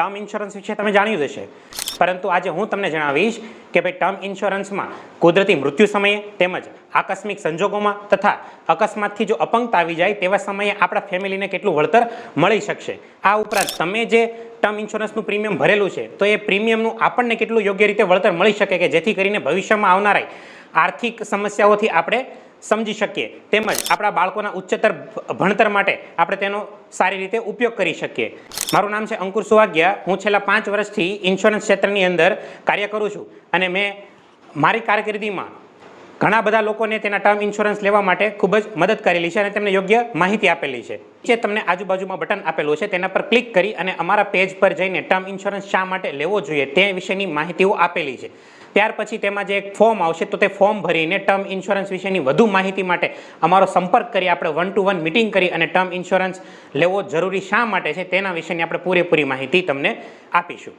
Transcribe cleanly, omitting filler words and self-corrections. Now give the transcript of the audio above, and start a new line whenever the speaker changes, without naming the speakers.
Term insurance વિશે તમે જાણ્યું જ હશે, પરંતુ આજે હું તમને જણાવીશ કે ભાઈ ટર્મ ઇન્સ્યોરન્સમાં કુદરતી મૃત્યુ સમયે તેમજ આકસ્મિક સંજોગોમાં તથા અકસ્માતથી જો અપંગતા આવી જાય તેવા સમયે આપણા ફેમિલીને કેટલું વળતર મળી શકશે। આ ઉપરાંત તમે જે ટર્મ ઇન્સ્યોરન્સનું પ્રીમિયમ ભરેલું છે તો એ પ્રીમિયમનું આપણને કેટલું યોગ્ય રીતે વળતર મળી શકે કે જેથી કરીને ભવિષ્યમાં આવનારા આર્થિક સમસ્યાઓથી આપણે સમજી શકીએ તેમજ આપણા બાળકોના ઉચ્ચતર ભણતર માટે આપણે તેનો સારી રીતે ઉપયોગ કરી શકીએ। મારું નામ છે અંકુર સુવાગ્યા, હું છેલ્લા 5 વર્ષથી ઇન્સ્યોરન્સ ક્ષેત્રની અંદર કાર્ય કરું છું અને મેં મારી કારકિર્દીમાં ઘણા બધા લોકોને તેના ટર્મ ઇન્સ્યોરન્સ લેવા માટે ખૂબ જ મદદ કરેલી છે અને તેમને યોગ્ય માહિતી આપેલી છે। જે તમને આજુબાજુમાં બટન આપેલું છે તેના પર ક્લિક કરી અને અમારા પેજ પર જઈને ટર્મ ઇન્સ્યોરન્સ શા માટે લેવો જોઈએ તે વિશેની માહિતીઓ આપેલી છે। ત્યાર પછી તેમાં જે એક ફોર્મ આવશે તો તે ફોર્મ ભરીને ટર્મ ઇન્સ્યોરન્સ વિશેની વધુ માહિતી માટે અમારો સંપર્ક કરી આપણે 1-to-1 મીટિંગ કરી અને ટર્મ ઇન્સ્યોરન્સ લેવો જરૂરી શા માટે છે તેના વિશેની આપણે પૂરેપૂરી માહિતી તમને આપીશું।